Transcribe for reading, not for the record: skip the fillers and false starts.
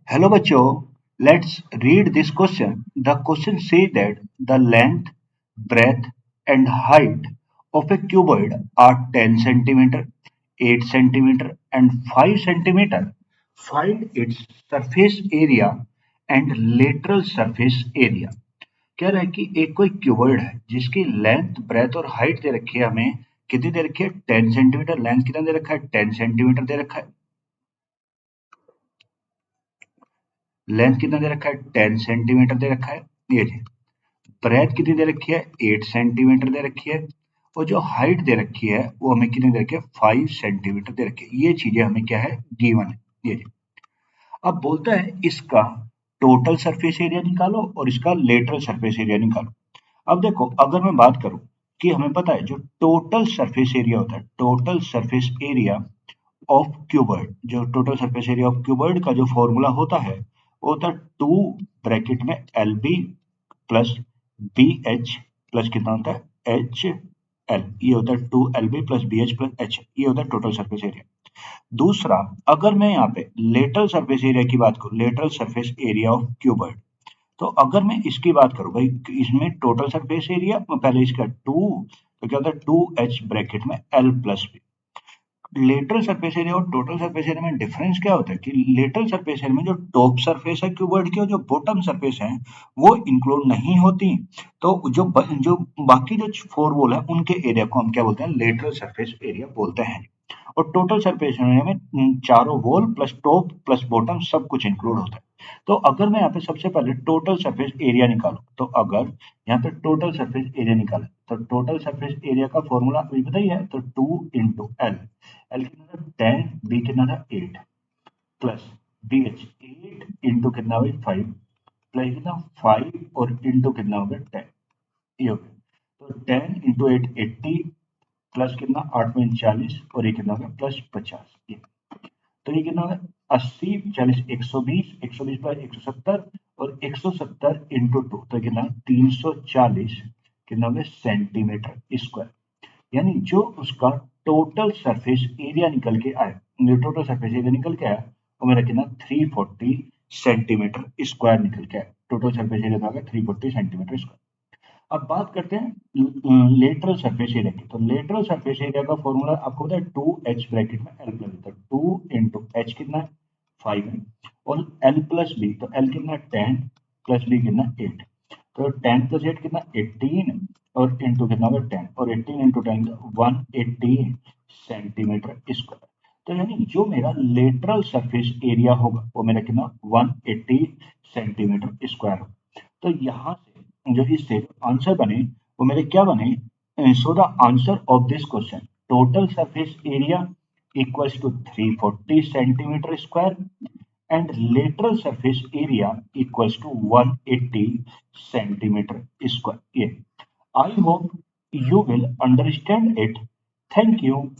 Hello bachcho, let's read this question. The question says that the length, breadth and height of a cuboid are 10 centimeter, 8 centimeter and 5 centimeter. Find its surface area and lateral surface area. कह रहा है कि एक कोई cuboid है जिसकी length breadth और height दे रखी है हमें कितनी दे रखी है 10 सेंटीमीटर लेंथ कितना दे रखा है 10 सेंटीमीटर दे रखा है लेंथ कितना दे रखा है 10 सेंटीमीटर दे रखा है ये जी ब्रेथ कितनी दे रखी है 8 सेंटीमीटर दे रखी है और जो हाइट दे रखी है वो हमें कितनी दे रखी है 5 सेंटीमीटर दे रखी है ये चीजें हमें क्या है गिवन है ये जी अब बोलता है इसका टोटल सरफेस एरिया निकालो और इसका लेटरल सरफेस एरिया निकालो अब देखो अगर मैं बात करूं कि हमें पता है जो टोटल सरफेस एरिया होता है total surface area of cuboid जो total surface area of cuboid का जो फॉर्मूला होता है वो होता है 2 ब्रैकेट में L B plus B H plus कितना होता है एच एल ये होता है 2 LB plus B H plus H ये होता है टोटल सरफेस एरिया दूसरा अगर मैं यहाँ पे लेटरल सरफेस एरिया की बात करूं lateral surface area of cuboid तो अगर मैं इसकी बात करूं भाई इसमें टोटल सरफेस एरिया पहले इसका 2 तो क्या होता है 2H ब्रैकेट में L plus B lateral surface area और टोटल सरफेस एरिया में डिफरेंस क्या होता है कि लेटरल सरफेस एरिया में जो टॉप सरफेस है क्यूबॉइड की और जो बॉटम सरफेस है वो इंक्लूड नहीं होती तो जो बाकी जो फोर वॉल है उनके एरिया को हम क्या बोलते हैं लेटरल सरफेस एरिया बोलते हैं और टोटल सरफेस एरिया में चारों wall plus top plus bottom सब कुछ इंक्लूड होता है तो अगर मैं यहाँ पे सबसे पहले टोटल सरफेस एरिया निकालू तो अगर यहाँ पे टोटल सरफेस एरिया निकाले तो टोटल सरफेस एरिया का फॉर्मूला अभी बताइए है तो 2 × एल कितना था 10 बी कितना था 8 प्लस बी एच 8 इंटू कितना हुआ 5 प्लस कितना 5 और इंटू कितना हो गया 10 ये हो गया तो 10 इंटू 8 80 प्लस कितना 8 में 40 और ये कितना हो गया प्लस 50 ये तो ये कितना होगा 80 40 120 प्लस 170 और 170 इंटू 2 तो कितना 340 कितना हो गया सेंटीमीटर स्क्वायर यानी जो उसका टोटल सरफेस एरिया निकल के आया जो टोटल सरफेस एरिया निकल के आया वो मेरा कितना 340 सेंटीमीटर स्क्वायर निकल के आया टोटल सरफेस एरिया था 340 सेंटीमीटर स्क्वायर अब बात करते हैं लेटरल सरफेस एरिया की तो लेटरल सरफेस एरिया का फॉर्मूला आपको पता है 2H ब्रैकेट में L प्लस तो 2 × H कितना है 5 है और L प्लस बी तो L कितना है 10 प्लस बी कितना 8 तो 10 प्लस 8 कितना 18 और इंटू कितना होगा 10 और 18 इंटू 10 180 सेंटीमीटर स्क्वायर तो यानी जो मेरा लेटरल सरफेस एरिया होगा वो मेरा कितना 180 सेंटीमीटर स्क्वायर होगा तो यहाँ से जो इससे आंसर बने वो मेरे क्या बने so the answer of this question total surface area equals to 340 centimetre square and lateral surface area equals to 180 centimeter square. Yeah. I hope you will understand it. Thank you.